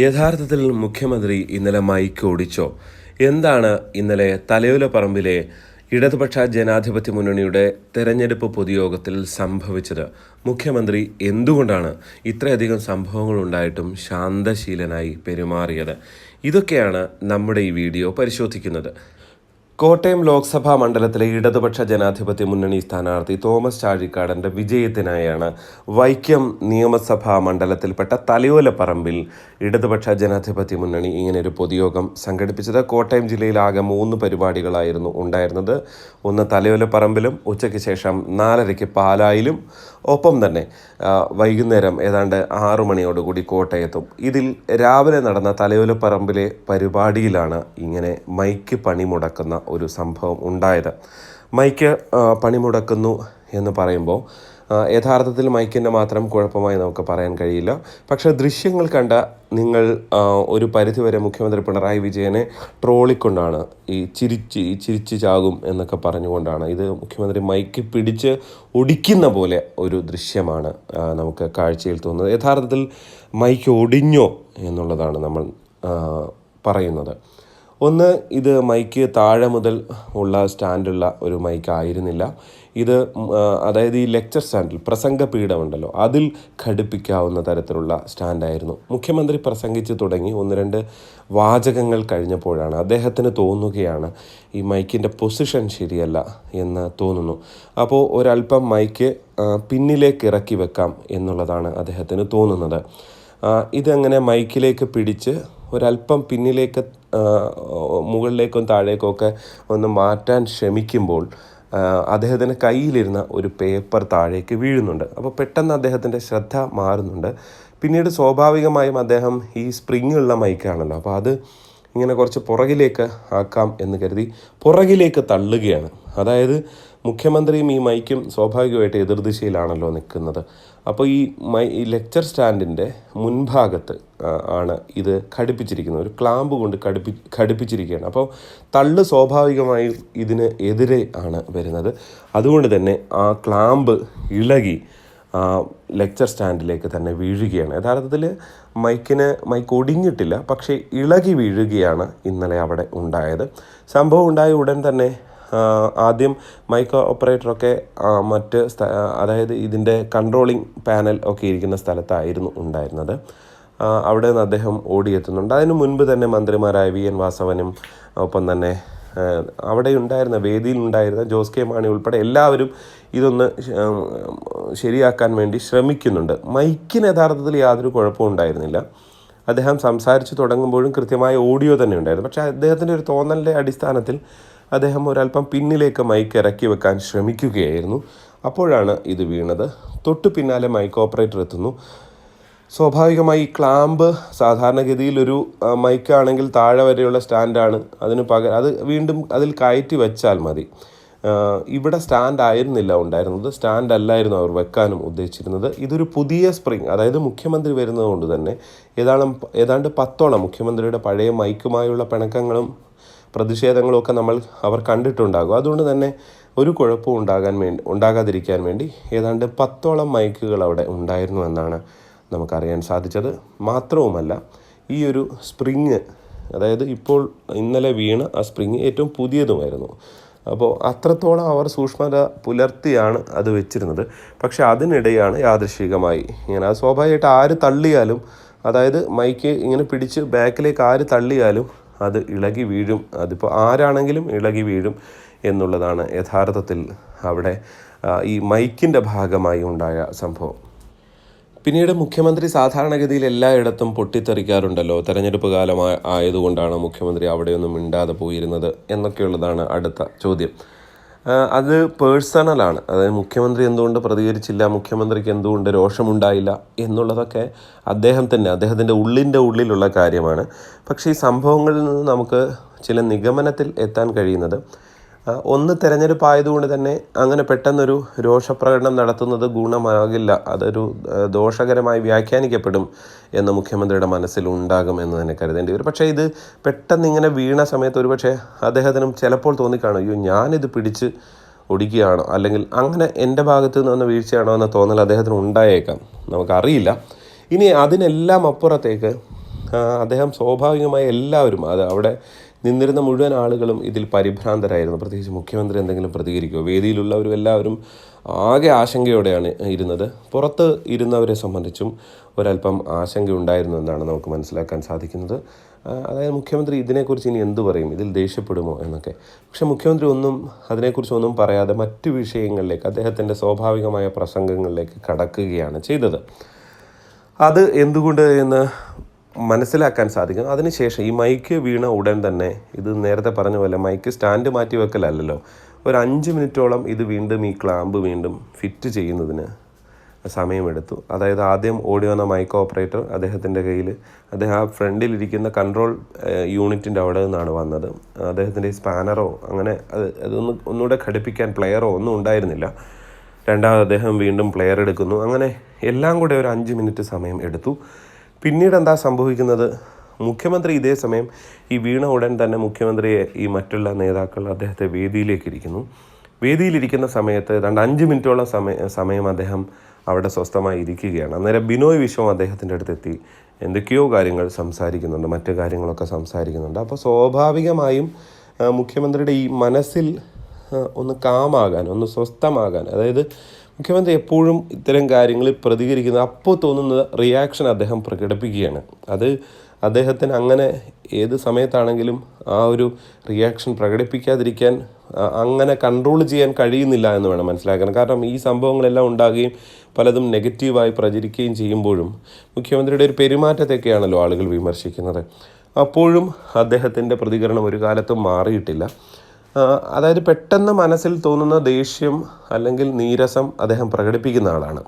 യഥാർത്ഥത്തിൽ മുഖ്യമന്ത്രി ഇന്നലെ മൈക്ക് ഓടിച്ചോ? എന്താണ് ഇന്നലെ തലയോലപ്പറമ്പിലെ ഇടതുപക്ഷ ജനാധിപത്യ മുന്നണിയുടെ തെരഞ്ഞെടുപ്പ് പൊതുയോഗത്തിൽ സംഭവിച്ചത്? മുഖ്യമന്ത്രി എന്തുകൊണ്ടാണ് ഇത്രയധികം സംഭവങ്ങൾ ഉണ്ടായിട്ടും ശാന്തശീലനായി പെരുമാറിയത്? ഇതൊക്കെയാണ് നമ്മുടെ ഈ വീഡിയോ പരിശോധിക്കുന്നത്. കോട്ടയം ലോക്സഭാ മണ്ഡലത്തിലെ ഇടതുപക്ഷ ജനാധിപത്യ മുന്നണി സ്ഥാനാർത്ഥി തോമസ് ചാഴിക്കാടൻ്റെ വിജയത്തിനായാണ് വൈക്കം നിയമസഭാ മണ്ഡലത്തിൽപ്പെട്ട തലയോലപ്പറമ്പിൽ ഇടതുപക്ഷ ജനാധിപത്യ മുന്നണി ഇങ്ങനെയൊരു പൊതുയോഗം സംഘടിപ്പിച്ചത്. കോട്ടയം ജില്ലയിൽ ആകെ 3 പരിപാടികളായിരുന്നു ഉണ്ടായിരുന്നത്. ഒന്ന് തലയോലപ്പറമ്പിലും, ഉച്ചയ്ക്ക് ശേഷം 4:30 പാലായിലും, ഒപ്പം തന്നെ വൈകുന്നേരം ഏതാണ്ട് 6 മണിയോടുകൂടി കോട്ടയത്തും. ഇതിൽ രാവിലെ നടന്ന തലയോലപ്പറമ്പിലെ പരിപാടിയിലാണ് ഇങ്ങനെ മൈക്ക് പണിമുടക്കുന്ന ഒരു സംഭവം ഉണ്ടായത്. മൈക്ക് പണിമുടക്കുന്നു എന്ന് പറയുമ്പോൾ യഥാർത്ഥത്തിൽ മൈക്കിൻ്റെ മാത്രം കുഴപ്പമായി നമുക്ക് പറയാൻ കഴിയില്ല. പക്ഷേ ദൃശ്യങ്ങൾ കണ്ട നിങ്ങൾ ഒരു പരിധിവരെ മുഖ്യമന്ത്രി പിണറായി വിജയനെ ട്രോളിക്കൊണ്ടാണ് ഈ ചിരിച്ച് ചാകും എന്നൊക്കെ പറഞ്ഞുകൊണ്ടാണ് ഇത് മുഖ്യമന്ത്രി മൈക്ക് പിടിച്ച് ഒടിക്കുന്ന പോലെ ഒരു ദൃശ്യമാണ് നമുക്ക് കാഴ്ചയിൽ തോന്നുന്നത്. യഥാർത്ഥത്തിൽ മൈക്ക് ഒടിഞ്ഞോ എന്നുള്ളതാണ് നമ്മൾ പറയുന്നത്. ഒന്ന്, ഇത് മൈക്ക് താഴെ മുതൽ ഉള്ള സ്റ്റാൻഡുള്ള ഒരു മൈക്ക് ആയിരുന്നില്ല. ഇത് അതായത് ഈ ലെക്ചർ സ്റ്റാൻഡിൽ പ്രസംഗപീഠമുണ്ടല്ലോ, അതിൽ ഘടിപ്പിക്കാവുന്ന തരത്തിലുള്ള സ്റ്റാൻഡായിരുന്നു. മുഖ്യമന്ത്രി പ്രസംഗിച്ച് തുടങ്ങി 1-2 വാചകങ്ങൾ കഴിഞ്ഞപ്പോഴാണ് അദ്ദേഹത്തിന് തോന്നുകയാണ് ഈ മൈക്കിൻ്റെ പൊസിഷൻ ശരിയല്ല എന്ന് തോന്നുന്നു. അപ്പോൾ ഒരല്പം മൈക്ക് പിന്നിലേക്ക് ഇറക്കി വെക്കാം എന്നുള്ളതാണ് അദ്ദേഹത്തിന് തോന്നുന്നത്. ഇതങ്ങനെ മൈക്കിലേക്ക് പിടിച്ച് ഒരല്പം പിന്നിലേക്ക് മുകളിലേക്കും താഴേക്കൊക്കെ ഒന്ന് മാറ്റാൻ ശ്രമിക്കുമ്പോൾ അദ്ദേഹത്തിൻ്റെ കയ്യിലിരുന്ന ഒരു പേപ്പർ താഴേക്ക് വീഴുന്നുണ്ട്. അപ്പോൾ പെട്ടെന്ന് അദ്ദേഹത്തിൻ്റെ ശ്രദ്ധ മാറുന്നുണ്ട്. പിന്നീട് സ്വാഭാവികമായും അദ്ദേഹം ഈ സ്പ്രിങ്ങുള്ള മൈക്കാണല്ലോ, അപ്പോൾ അത് ഇങ്ങനെ കുറച്ച് പുറകിലേക്ക് ആക്കാം എന്ന് കരുതി പുറകിലേക്ക് തള്ളുകയാണ്. അതായത് മുഖ്യമന്ത്രിയും ഈ മൈക്കും സ്വാഭാവികമായിട്ട് എതിർദിശയിലാണല്ലോ നിൽക്കുന്നത്. അപ്പോൾ ഈ ലെക്ചർ സ്റ്റാൻഡിൻ്റെ മുൻഭാഗത്ത് ആണ് ഇത് ഘടിപ്പിച്ചിരിക്കുന്നത്. ഒരു ക്ലാമ്പ് കൊണ്ട് ഘടിപ്പിച്ചിരിക്കുകയാണ്. അപ്പോൾ തള്ള് സ്വാഭാവികമായും ഇതിന് എതിരെ ആണ് വരുന്നത്. അതുകൊണ്ട് തന്നെ ആ ക്ലാമ്പ് ഇളകി ലെക്ചർ സ്റ്റാൻഡിലേക്ക് തന്നെ വീഴുകയാണ്. യഥാർത്ഥത്തിൽ മൈക്ക് ഒടിഞ്ഞിട്ടില്ല, പക്ഷേ ഇളകി വീഴുകയാണ് ഇന്നലെ അവിടെ ഉണ്ടായത്. സംഭവം ഉണ്ടായ ഉടൻ തന്നെ ആദ്യം മൈക്ക് ഓപ്പറേറ്ററൊക്കെ അതായത് ഇതിൻ്റെ കൺട്രോളിങ് പാനൽ ഒക്കെ ഇരിക്കുന്ന സ്ഥലത്തായിരുന്നു ഉണ്ടായിരുന്നത്. അവിടെ നിന്ന് അദ്ദേഹം ഓടിയെത്തുന്നുണ്ട്. അതിനു മുൻപ് തന്നെ മന്ത്രിമാരായ വി എൻ വാസവനും ഒപ്പം തന്നെ അവിടെ ഉണ്ടായിരുന്ന വേദിയിൽ ഉണ്ടായിരുന്ന ജോസ് കെ മാണി ഉൾപ്പെടെ എല്ലാവരും ഇതൊന്ന് ശരിയാക്കാൻ വേണ്ടി ശ്രമിക്കുന്നുണ്ട്. മൈക്കിന് യഥാർത്ഥത്തിൽ യാതൊരു കുഴപ്പവും ഉണ്ടായിരുന്നില്ല. അദ്ദേഹം സംസാരിച്ച് തുടങ്ങുമ്പോഴും കൃത്യമായ ഓഡിയോ തന്നെ ഉണ്ടായിരുന്നു. പക്ഷേ അദ്ദേഹത്തിൻ്റെ ഒരു തോന്നലിൻ്റെ അടിസ്ഥാനത്തിൽ അദ്ദേഹം ഒരല്പം പിന്നിലേക്ക് മൈക്ക് ഇറക്കി വെക്കാൻ ശ്രമിക്കുകയായിരുന്നു. അപ്പോഴാണ് ഇത് വീണത്. തൊട്ടു പിന്നാലെ മൈക്ക് ഓപ്പറേറ്റർ എത്തുന്നു. സ്വാഭാവികമായി ക്ലാമ്പ് സാധാരണഗതിയിൽ ഒരു മൈക്കാണെങ്കിൽ താഴെ വരെയുള്ള സ്റ്റാൻഡാണ്. അതിന് പകരം അത് വീണ്ടും അതിൽ കയറ്റി വെച്ചാൽ മതി. ഇവിടെ സ്റ്റാൻഡ് ആയിരുന്നില്ല ഉണ്ടായിരുന്നത്. സ്റ്റാൻഡ് അല്ലായിരുന്നു അവർ വെക്കാനും ഉദ്ദേശിച്ചിരുന്നത്. ഇതൊരു പുതിയ സ്പ്രിങ്, അതായത് മുഖ്യമന്ത്രി വരുന്നത് കൊണ്ട് തന്നെ ഏതാണ്ട് 10ഓളം മുഖ്യമന്ത്രിയുടെ പഴയ മൈക്കുമായുള്ള പിണക്കങ്ങളും പ്രതിഷേധങ്ങളും ഒക്കെ അവർ കണ്ടിട്ടുണ്ടാകും. അതുകൊണ്ട് തന്നെ ഒരു കുഴപ്പവും ഉണ്ടാകാതിരിക്കാൻ വേണ്ടി ഏതാണ്ട് 10ഓളം മൈക്കുകൾ അവിടെ ഉണ്ടായിരുന്നു എന്നാണ് നമുക്കറിയാൻ സാധിച്ചത്. മാത്രവുമല്ല, ഈ ഒരു സ്പ്രിങ്, അതായത് ഇന്നലെ വീണ ആ സ്പ്രിങ് ഏറ്റവും പുതിയതുമായിരുന്നു. അപ്പോൾ അത്രത്തോളം അവർ സൂക്ഷ്മത പുലർത്തിയാണ് അത് വെച്ചിരുന്നത്. പക്ഷെ അതിനിടെയാണ് യാദൃശ്ചികമായി അത് സ്വാഭാവികമായിട്ട് ആര് തള്ളിയാലും, അതായത് മൈക്ക് ഇങ്ങനെ പിടിച്ച് ബാക്കിലേക്ക് ആര് തള്ളിയാലും അത് ഇളകി വീഴും. അതിപ്പോൾ ആരാണെങ്കിലും ഇളകി വീഴും എന്നുള്ളതാണ് യഥാർത്ഥത്തിൽ അവിടെ ഈ മൈക്കിൻ്റെ ഭാഗമായി ഉണ്ടായ സംഭവം. പിന്നീട് മുഖ്യമന്ത്രി സാധാരണഗതിയിൽ എല്ലായിടത്തും പൊട്ടിത്തെറിക്കാറുണ്ടല്ലോ. തെരഞ്ഞെടുപ്പ് കാലം ആയതുകൊണ്ടാണ് മുഖ്യമന്ത്രി അവിടെയൊന്നും മിണ്ടാതെ പോയിരുന്നത് എന്നൊക്കെയുള്ളതാണ് അടുത്ത ചോദ്യം. അത് പേഴ്സണലാണ്. അതായത് മുഖ്യമന്ത്രി എന്തുകൊണ്ട് പ്രതികരിച്ചില്ല, മുഖ്യമന്ത്രിക്ക് എന്തുകൊണ്ട് രോഷമുണ്ടായില്ല എന്നുള്ളതൊക്കെ അദ്ദേഹത്തിൻ്റെ ഉള്ളിലുള്ള കാര്യമാണ്. പക്ഷേ ഈ സംഭവങ്ങളിൽ നിന്ന് നമുക്ക് ചില നിഗമനത്തിൽ എത്താൻ കഴിയുന്നത്, ഒന്ന്, തെരഞ്ഞെടുപ്പ് ആയതുകൊണ്ട് തന്നെ അങ്ങനെ പെട്ടെന്നൊരു രോഷപ്രകടനം നടത്തുന്നത് ഗുണമാകില്ല, അതൊരു ദോഷകരമായി വ്യാഖ്യാനിക്കപ്പെടും എന്ന് മുഖ്യമന്ത്രിയുടെ മനസ്സിൽ ഉണ്ടാകും എന്ന് തന്നെ കരുതേണ്ടി വരും. പക്ഷേ ഇത് പെട്ടെന്ന് ഇങ്ങനെ വീണ സമയത്ത് ഒരുപക്ഷെ അദ്ദേഹത്തിനും ചിലപ്പോൾ തോന്നിക്കാണും, അയ്യോ ഞാനിത് പിടിച്ച് ഒടിക്കുകയാണോ, അല്ലെങ്കിൽ അങ്ങനെ എൻ്റെ ഭാഗത്ത് നിന്ന് വന്ന വീഴ്ചയാണോ എന്ന തോന്നൽ അദ്ദേഹത്തിന് ഉണ്ടായേക്കാം, നമുക്കറിയില്ല. ഇനി അതിനെല്ലാം അപ്പുറത്തേക്ക് അദ്ദേഹം സ്വാഭാവികമായി എല്ലാവരും അവിടെ നിന്നിരുന്ന മുഴുവൻ ആളുകളും ഇതിൽ പരിഭ്രാന്തരായിരുന്നു. പ്രത്യേകിച്ച് മുഖ്യമന്ത്രി എന്തെങ്കിലും പ്രതികരിക്കുമോ, വേദിയിലുള്ളവരും എല്ലാവരും ആകെ ആശങ്കയോടെയാണ് ഇരുന്നത്. പുറത്ത് ഇരുന്നവരെ സംബന്ധിച്ചും ഒരല്പം ആശങ്ക ഉണ്ടായിരുന്നു എന്നാണ് നമുക്ക് മനസ്സിലാക്കാൻ സാധിക്കുന്നത്. അതായത് മുഖ്യമന്ത്രി ഇതിനെക്കുറിച്ച് ഇനി എന്തു പറയും, ഇതിൽ ദേഷ്യപ്പെടുമോ എന്നൊക്കെ. പക്ഷെ മുഖ്യമന്ത്രി അതിനെക്കുറിച്ചൊന്നും പറയാതെ മറ്റു വിഷയങ്ങളിലേക്ക്, അദ്ദേഹത്തിൻ്റെ സ്വാഭാവികമായ പ്രസംഗങ്ങളിലേക്ക് കടക്കുകയാണ് ചെയ്തത്. അത് എന്തുകൊണ്ട് എന്ന് മനസ്സിലാക്കാൻ സാധിക്കും. അതിനുശേഷം ഈ മൈക്ക് വീണ ഉടൻ തന്നെ, ഇത് നേരത്തെ പറഞ്ഞ പോലെ മൈക്ക് സ്റ്റാൻഡ് മാറ്റി വെക്കലല്ലോ, ഒരു 5 മിനിറ്റോളം ഇത് വീണ്ടും ഈ ക്ലാമ്പ് വീണ്ടും ഫിറ്റ് ചെയ്യുന്നതിന് സമയമെടുത്തു. അതായത് ആദ്യം ഓടി വന്ന മൈക്ക് ഓപ്പറേറ്റർ അദ്ദേഹത്തിൻ്റെ കയ്യിൽ, അദ്ദേഹം ആ ഫ്രണ്ടിലിരിക്കുന്ന കൺട്രോൾ യൂണിറ്റിൻ്റെ അവിടെ നിന്നാണ് വന്നത്. അദ്ദേഹത്തിൻ്റെ സ്പാനറോ അങ്ങനെ ഒന്നുകൂടെ ഘടിപ്പിക്കാൻ പ്ലെയറോ ഒന്നും ഉണ്ടായിരുന്നില്ല. രണ്ടാമത് അദ്ദേഹം വീണ്ടും പ്ലെയർ എടുക്കുന്നു. അങ്ങനെ എല്ലാം കൂടെ ഒരു 5 മിനിറ്റ് സമയം എടുത്തു. പിന്നീട് എന്താ സംഭവിക്കുന്നത്, മുഖ്യമന്ത്രി ഇതേ സമയം ഈ വീണ ഉടൻ തന്നെ മുഖ്യമന്ത്രിയെ ഈ മറ്റുള്ള നേതാക്കൾ അദ്ദേഹത്തെ വേദിയിലിരിക്കുന്ന സമയത്ത് 5 മിനിറ്റോളം സമയം അദ്ദേഹം അവിടെ സ്വസ്ഥമായി ഇരിക്കുകയാണ്. അന്നേരം ബിനോയ് വിശ്വം അദ്ദേഹത്തിൻ്റെ അടുത്തെത്തി എന്തൊക്കെയോ കാര്യങ്ങൾ സംസാരിക്കുന്നുണ്ട്, മറ്റു കാര്യങ്ങളൊക്കെ സംസാരിക്കുന്നുണ്ട്. അപ്പോൾ സ്വാഭാവികമായും മുഖ്യമന്ത്രിയുടെ ഈ മനസ്സിൽ ഒന്ന് കാമാകാൻ, ഒന്ന് സ്വസ്ഥമാകാൻ, അതായത് മുഖ്യമന്ത്രി എപ്പോഴും ഇത്തരം കാര്യങ്ങളിൽ പ്രതികരിക്കുന്നത് അപ്പോൾ തോന്നുന്ന റിയാക്ഷൻ അദ്ദേഹം പ്രകടിപ്പിക്കുകയാണ്. അത് അദ്ദേഹത്തിന് അങ്ങനെ ഏത് സമയത്താണെങ്കിലും ആ ഒരു റിയാക്ഷൻ പ്രകടിപ്പിക്കാതിരിക്കാൻ, അങ്ങനെ കൺട്രോൾ ചെയ്യാൻ കഴിയുന്നില്ല എന്ന് വേണം മനസ്സിലാക്കാൻ. കാരണം ഈ സംഭവങ്ങളെല്ലാം ഉണ്ടാകുകയും പലതും നെഗറ്റീവായി പ്രചരിക്കുകയും ചെയ്യുമ്പോഴും മുഖ്യമന്ത്രിയുടെ ഒരു പെരുമാറ്റത്തെയൊക്കെയാണല്ലോ ആളുകൾ വിമർശിക്കുന്നത്. അപ്പോഴും അദ്ദേഹത്തിൻ്റെ പ്രതികരണം ഒരു കാലത്തും മാറിയിട്ടില്ല. അതായത് പെട്ടെന്ന് മനസ്സിൽ തോന്നുന്ന ദേഷ്യം അല്ലെങ്കിൽ നീരസം അദ്ദേഹം പ്രകടിപ്പിക്കുന്ന ആളാണ്.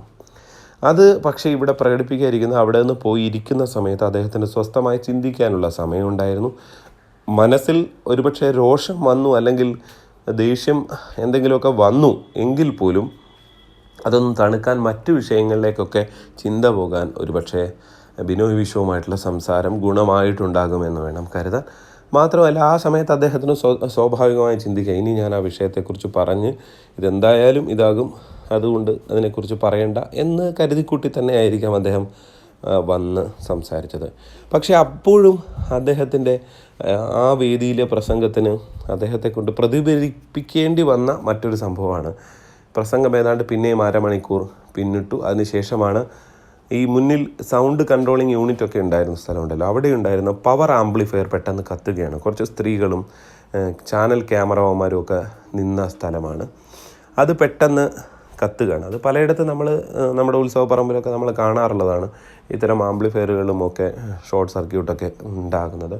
അത് പക്ഷേ ഇവിടെ പ്രകടിപ്പിക്കാതിരിക്കുന്ന, അവിടെ നിന്ന് പോയി ഇരിക്കുന്ന സമയത്ത് അദ്ദേഹത്തിന് സ്വസ്ഥമായി ചിന്തിക്കാനുള്ള സമയമുണ്ടായിരുന്നു. മനസ്സിൽ ഒരുപക്ഷെ രോഷം വന്നു അല്ലെങ്കിൽ ദേഷ്യം എന്തെങ്കിലുമൊക്കെ വന്നു എങ്കിൽ പോലും അതൊന്നും തണുക്കാൻ മറ്റു വിഷയങ്ങളിലേക്കൊക്കെ ചിന്ത പോകാൻ ഒരുപക്ഷെ ബിനോയ് വിശ്വവുമായിട്ടുള്ള സംസാരം ഗുണമായിട്ടുണ്ടാകുമെന്ന് വേണം കരുതാൻ. മാത്രമല്ല ആ സമയത്ത് അദ്ദേഹത്തിന് സ്വാഭാവികമായി ചിന്തിക്കുക, ഇനി ഞാൻ ആ വിഷയത്തെക്കുറിച്ച് പറഞ്ഞ് ഇതെന്തായാലും ഇതാകും, അതുകൊണ്ട് അതിനെക്കുറിച്ച് പറയണ്ട എന്ന് കരുതിക്കൂട്ടി തന്നെ ആയിരിക്കാം അദ്ദേഹം വന്ന് സംസാരിച്ചത്. പക്ഷേ അപ്പോഴും അദ്ദേഹത്തിൻ്റെ ആ വേദിയിലെ പ്രസംഗത്തിന് അദ്ദേഹത്തെ കൊണ്ട് പ്രതിഫലിപ്പിക്കേണ്ടി വന്ന മറ്റൊരു സംഭവമാണ്. പ്രസംഗം ഏതാണ്ട് പിന്നെയും അരമണിക്കൂർ പിന്നിട്ടു. അതിനുശേഷമാണ് ഈ മുന്നിൽ സൗണ്ട് കൺട്രോളിങ് യൂണിറ്റ് ഒക്കെ ഉണ്ടായിരുന്ന സ്ഥലമുണ്ടല്ലോ, അവിടെ ഉണ്ടായിരുന്ന പവർ ആംപ്ലിഫയർ പെട്ടെന്ന് കത്തുകയാണ്. കുറച്ച് സ്ത്രീകളും ചാനൽ ക്യാമറമാരും ഒക്കെ നിന്ന സ്ഥലമാണ്. അത് പെട്ടെന്ന് കത്തുകയാണ്. അത് പലയിടത്തും നമ്മുടെ ഉത്സവപ്പറമ്പിലൊക്കെ നമ്മൾ കാണാറുള്ളതാണ്. ഇത്തരം ആംപ്ലിഫയറുകളും ഒക്കെ ഷോർട്ട് സർക്യൂട്ടൊക്കെ ഉണ്ടാകുന്നത്,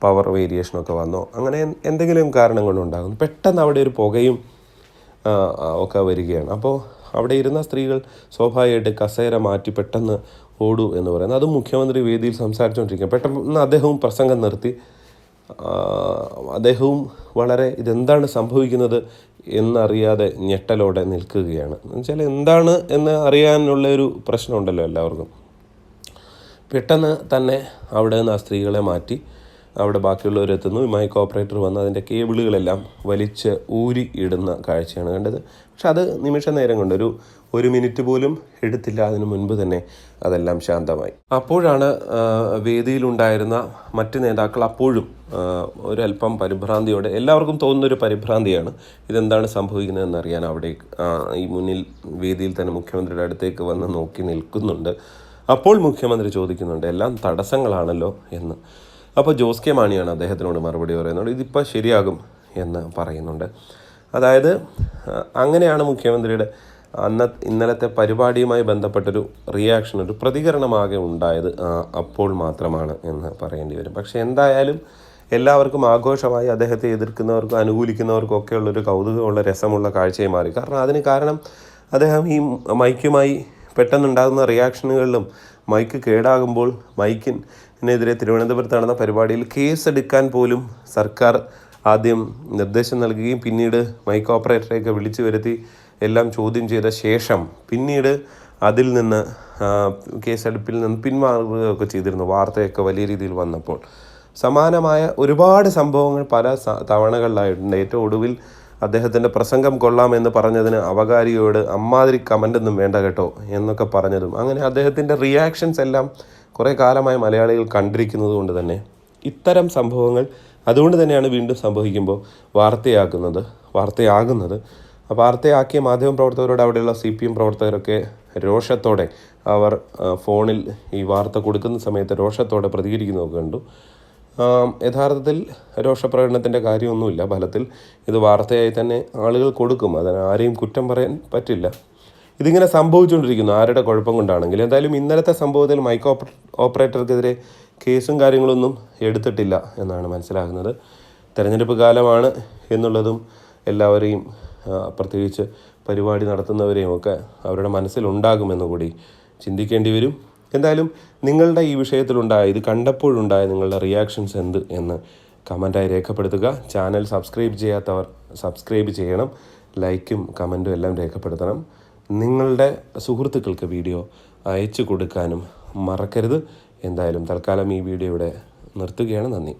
പവർ വേരിയേഷനൊക്കെ വന്നോ അങ്ങനെ എന്തെങ്കിലും കാരണം കൊണ്ടുണ്ടാകുന്നു. പെട്ടെന്ന് അവിടെ ഒരു പുകയും ഒക്കെ വരികയാണ്. അപ്പോൾ അവിടെ ഇരുന്ന സ്ത്രീകൾ സ്വാഭാവികമായിട്ട് കസേര മാറ്റി പെട്ടെന്ന് ഓടൂ എന്ന് പറയുന്നത്. അതും മുഖ്യമന്ത്രി വേദിയിൽ സംസാരിച്ചുകൊണ്ടിരിക്കുക. പെട്ടെന്ന് അദ്ദേഹവും പ്രസംഗം നിർത്തി. അദ്ദേഹവും വളരെ ഇതെന്താണ് സംഭവിക്കുന്നത് എന്നറിയാതെ ഞെട്ടലോടെ നിൽക്കുകയാണ്. എന്നുവെച്ചാൽ എന്താണ് എന്ന് അറിയാനുള്ള ഒരു പ്രശ്നമുണ്ടല്ലോ എല്ലാവർക്കും. പെട്ടെന്ന് തന്നെ അവിടെ നിന്ന് ആ സ്ത്രീകളെ മാറ്റി അവിടെ ബാക്കിയുള്ളവരെത്തുന്നു. മൈക്ക് ഓപ്പറേറ്റർ വന്ന് അതിൻ്റെ കേബിളുകളെല്ലാം വലിച്ച് ഊരി ഇടുന്ന കാഴ്ചയാണ് കണ്ടത്. പക്ഷെ അത് നിമിഷ നേരം കൊണ്ട് ഒരു മിനിറ്റ് പോലും എടുത്തില്ല. അതിനു മുൻപ് തന്നെ അതെല്ലാം ശാന്തമായി. അപ്പോഴാണ് വേദിയിലുണ്ടായിരുന്ന മറ്റ് നേതാക്കൾ അപ്പോഴും ഒരല്പം പരിഭ്രാന്തിയോടെ, എല്ലാവർക്കും തോന്നുന്നൊരു പരിഭ്രാന്തിയാണ്, ഇതെന്താണ് സംഭവിക്കുന്നതെന്നറിയാൻ അവിടെ ഈ മുന്നിൽ വേദിയിൽ തന്നെ മുഖ്യമന്ത്രിയുടെ അടുത്തേക്ക് വന്ന് നോക്കി നിൽക്കുന്നുണ്ട്. അപ്പോൾ മുഖ്യമന്ത്രി ചോദിക്കുന്നുണ്ട്, എല്ലാം തടസ്സങ്ങളാണല്ലോ എന്ന്. അപ്പോൾ ജോസ് കെ മാണിയാണ് അദ്ദേഹത്തിനോട് മറുപടി പറയുന്നത്, ഇതിപ്പോൾ ശരിയാകും എന്ന് പറയുന്നുണ്ട്. അതായത് അങ്ങനെയാണ് മുഖ്യമന്ത്രിയുടെ ഇന്നലത്തെ പരിപാടിയുമായി ബന്ധപ്പെട്ടൊരു റിയാക്ഷൻ, ഒരു പ്രതികരണമാകെ ഉണ്ടായത് അപ്പോൾ മാത്രമാണ് എന്ന് പറയേണ്ടി വരും. പക്ഷേ എന്തായാലും എല്ലാവർക്കും ആഘോഷമായി, അദ്ദേഹത്തെ എതിർക്കുന്നവർക്കും അനുകൂലിക്കുന്നവർക്കും ഒക്കെ ഉള്ളൊരു കൗതുകമുള്ള രസമുള്ള കാഴ്ചയായി മാറി. കാരണം അദ്ദേഹം ഈ മൈക്കുമായി പെട്ടെന്നുണ്ടാകുന്ന റിയാക്ഷനുകളിലും മൈക്ക് കേടാകുമ്പോൾ മൈക്കിനെതിരെ തിരുവനന്തപുരത്ത് നടന്ന പരിപാടിയിൽ കേസെടുക്കാൻ പോലും സർക്കാർ ആദ്യം നിർദ്ദേശം നൽകുകയും പിന്നീട് മൈക്ക് ഓപ്പറേറ്ററെയൊക്കെ വിളിച്ചു വരുത്തി എല്ലാം ചോദ്യം ചെയ്ത ശേഷം പിന്നീട് അതിൽ നിന്ന് കേസെടുപ്പിൽ നിന്ന് പിന്മാറുകയൊക്കെ ചെയ്തിരുന്നു. വാർത്തയൊക്കെ വലിയ രീതിയിൽ വന്നപ്പോൾ സമാനമായ ഒരുപാട് സംഭവങ്ങൾ പല തവണകളിലായിട്ടുണ്ട്. ഏറ്റവും ഒടുവിൽ അദ്ദേഹത്തിൻ്റെ പ്രസംഗം കൊള്ളാമെന്ന് പറഞ്ഞതിന് അവകാരിയോട് അമ്മാതിരി കമൻ്റൊന്നും വേണ്ട കേട്ടോ എന്നൊക്കെ പറഞ്ഞതും, അങ്ങനെ അദ്ദേഹത്തിൻ്റെ റിയാക്ഷൻസ് എല്ലാം കുറേ കാലമായി മലയാളികൾ കണ്ടിരിക്കുന്നത് കൊണ്ട് തന്നെ ഇത്തരം സംഭവങ്ങൾ അതുകൊണ്ട് തന്നെയാണ് വീണ്ടും സംഭവിക്കുമ്പോൾ വാർത്തയാകുന്നത്. ആ വാർത്തയാക്കിയ മാധ്യമപ്രവർത്തകരോട് അവിടെയുള്ള CPM പ്രവർത്തകരൊക്കെ രോഷത്തോടെ അവർ ഫോണിൽ ഈ വാർത്ത കൊടുക്കുന്ന സമയത്ത് രോഷത്തോടെ പ്രതികരിക്കുന്നതൊക്കെ കണ്ടു. യഥാർത്ഥത്തിൽ രോഷപ്രകടനത്തിൻ്റെ കാര്യമൊന്നുമില്ല. ഫലത്തിൽ ഇത് വാർത്തയായി തന്നെ ആളുകൾ കൊടുക്കും. അതിന് ആരെയും കുറ്റം പറയാൻ പറ്റില്ല. ഇതിങ്ങനെ സംഭവിച്ചുകൊണ്ടിരിക്കുന്നു, ആരുടെ കുഴപ്പം കൊണ്ടാണെങ്കിൽ. എന്തായാലും ഇന്നലത്തെ സംഭവത്തിൽ മൈക്ക് ഓപ്പറേറ്റർക്കെതിരെ കേസും കാര്യങ്ങളൊന്നും എടുത്തിട്ടില്ല എന്നാണ് മനസ്സിലാകുന്നത്. തെരഞ്ഞെടുപ്പ് കാലമാണ് എന്നുള്ളതും എല്ലാവരെയും പ്രത്യേകിച്ച് പരിപാടി നടത്തുന്നവരെയും ഒക്കെ അവരുടെ മനസ്സിലുണ്ടാകുമെന്ന് കൂടി ചിന്തിക്കേണ്ടി വരും. എന്തായാലും നിങ്ങളുടെ ഈ വിഷയത്തിലുണ്ടായ, ഇത് കണ്ടപ്പോഴുണ്ടായ നിങ്ങളുടെ റിയാക്ഷൻസ് എന്ത് എന്ന് കമൻറ്റായി രേഖപ്പെടുത്തുക. ചാനൽ സബ്സ്ക്രൈബ് ചെയ്യാത്തവർ സബ്സ്ക്രൈബ് ചെയ്യണം. ലൈക്കും കമൻറ്റും എല്ലാം രേഖപ്പെടുത്തണം. നിങ്ങളുടെ സുഹൃത്തുക്കൾക്ക് വീഡിയോ അയച്ചു കൊടുക്കാനും മറക്കരുത്. എന്തായാലും തൽക്കാലം ഈ വീഡിയോ ഇവിടെ നിർത്തുകയാണ്. നന്ദി.